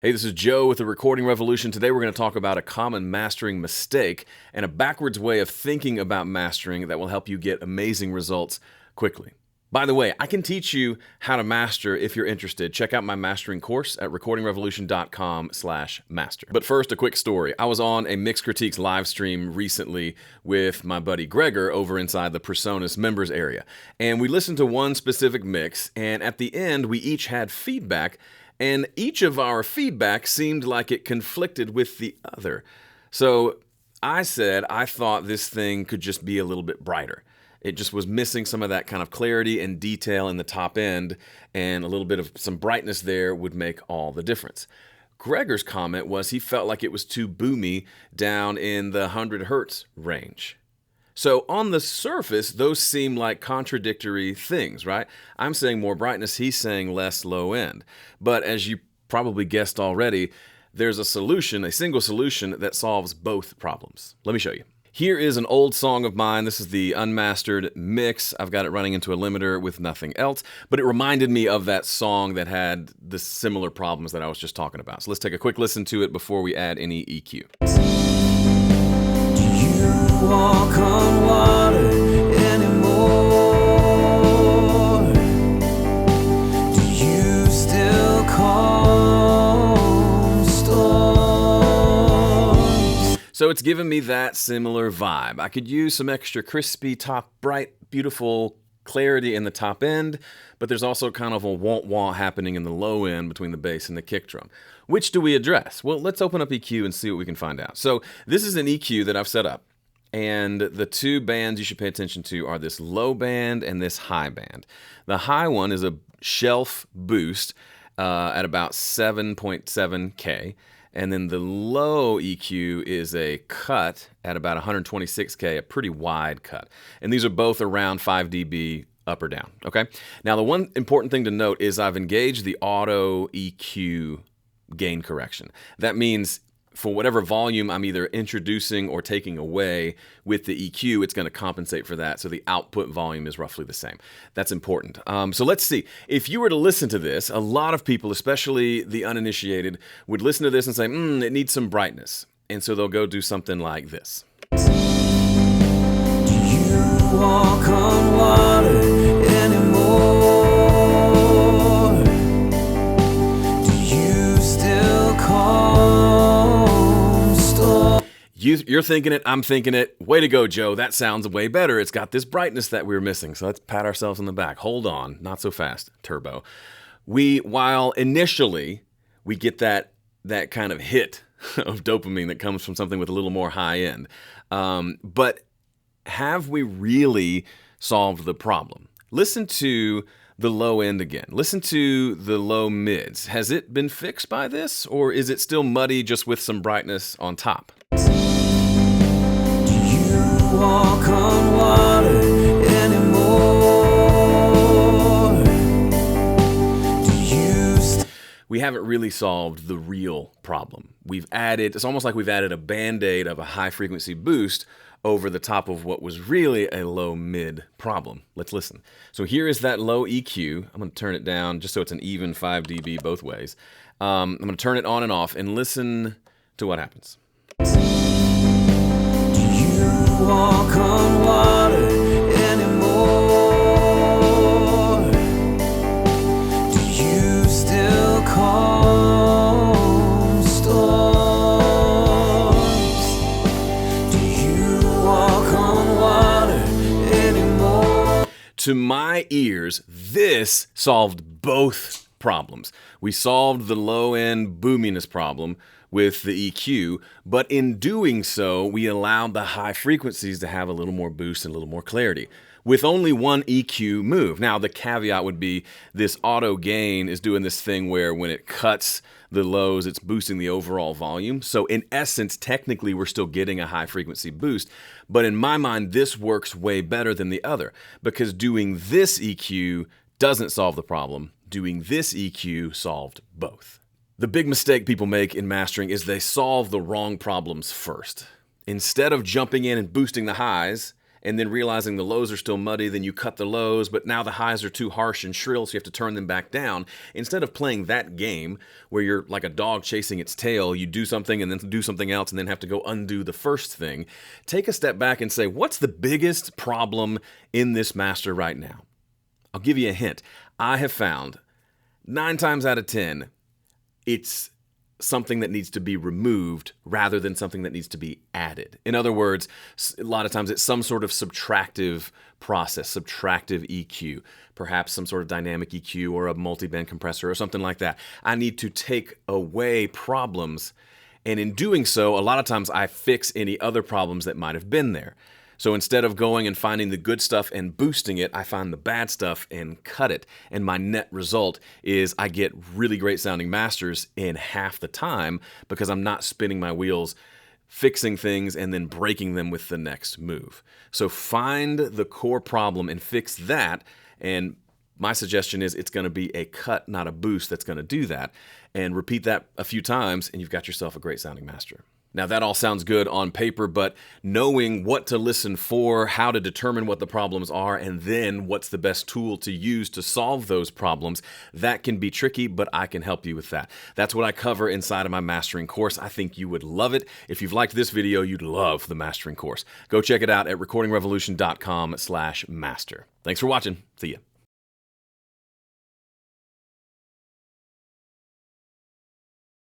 Hey, this is Joe with the Recording Revolution. Today we're going to talk about a common mastering mistake and a backwards way of thinking about mastering that will help you get amazing results quickly. By the way, I can teach you how to master if you're interested. Check out my mastering course at recordingrevolution.com/master. But first, a quick story. I was on a Mixed Critiques live stream recently with my buddy Gregor over inside the Presonus members area. And we listened to one specific mix, and at the end, we each had feedback. And each of our feedback seemed like it conflicted with the other. So I said I thought this thing could just be a little bit brighter. It just was missing some of that kind of clarity and detail in the top end, and a little bit of some brightness there would make all the difference. Gregor's comment was he felt like it was too boomy down in the 100 hertz range. So on the surface, those seem like contradictory things, right? I'm saying more brightness, he's saying less low end. But as you probably guessed already, there's a solution, a single solution that solves both problems. Let me show you. Here is an old song of mine. This is the unmastered mix. I've got it running into a limiter with nothing else, but it reminded me of that song that had the similar problems that I was just talking about. So let's take a quick listen to it before we add any EQ. Walk on water anymore? Do you still calm storms? So it's giving me that similar vibe. I could use some extra crispy, top, bright, beautiful clarity in the top end, but there's also kind of a want happening in the low end between the bass and the kick drum. Which do we address? Well, let's open up EQ and see what we can find out. So this is an EQ that I've set up. And the two bands you should pay attention to are this low band and this high band. The high one is a shelf boost at about 7.7K. And then the low EQ is a cut at about 126K, a pretty wide cut. And these are both around 5 dB up or down, okay? Now, the one important thing to note is I've engaged the auto EQ gain correction. That means for whatever volume I'm either introducing or taking away with the EQ, it's going to compensate for that. So the output volume is roughly the same. That's important. So let's see. If you were to listen to this, a lot of people, especially the uninitiated, would listen to this and say, it needs some brightness. And so they'll go do something like this. Do you walk on water anymore? Do you still calm storms? You're thinking it, I'm thinking it. Way to go, Joe. That sounds way better. It's got this brightness that we were missing. So let's pat ourselves on the back. Hold on. Not so fast, Turbo. While initially we get that kind of hit of dopamine that comes from something with a little more high end. But have we really solved the problem? Listen to the low end again. Listen to the low mids. Has it been fixed by this, or is it still muddy just with some brightness on top? Walk on water anymore? Do you We haven't really solved the real problem. It's almost like we've added a band-aid of a high frequency boost over the top of what was really a low mid problem. Let's listen. So here is that low EQ. I'm going to turn it down just so it's an even 5 dB both ways. I'm going to turn it on and off and listen to what happens. walk on water anymore? Do you still calm storms? Do you walk on water anymore? To my ears, this solved both problems. We solved the low-end boominess problem with the EQ, but in doing so, we allowed the high frequencies to have a little more boost and a little more clarity with only one EQ move. Now, the caveat would be this auto gain is doing this thing where when it cuts the lows, it's boosting the overall volume. So in essence, technically, we're still getting a high frequency boost. But in my mind, this works way better than the other because doing this EQ doesn't solve the problem. Doing this EQ solved both. The big mistake people make in mastering is they solve the wrong problems first. Instead of jumping in and boosting the highs and then realizing the lows are still muddy, then you cut the lows, but now the highs are too harsh and shrill, so you have to turn them back down. Instead of playing that game where you're like a dog chasing its tail, you do something and then do something else and then have to go undo the first thing, take a step back and say, what's the biggest problem in this master right now? I'll give you a hint. I have found 9 times out of 10, it's something that needs to be removed rather than something that needs to be added. In other words, a lot of times it's some sort of subtractive process, subtractive EQ, perhaps some sort of dynamic EQ or a multi-band compressor or something like that. I need to take away problems, and in doing so, a lot of times I fix any other problems that might have been there. So instead of going and finding the good stuff and boosting it, I find the bad stuff and cut it. And my net result is I get really great sounding masters in half the time because I'm not spinning my wheels, fixing things and then breaking them with the next move. So find the core problem and fix that. And my suggestion is it's going to be a cut, not a boost, that's going to do that. And repeat that a few times and you've got yourself a great sounding master. Now, that all sounds good on paper, but knowing what to listen for, how to determine what the problems are, and then what's the best tool to use to solve those problems, that can be tricky, but I can help you with that. That's what I cover inside of my mastering course. I think you would love it. If you've liked this video, you'd love the mastering course. Go check it out at recordingrevolution.com/master. Thanks for watching. See ya.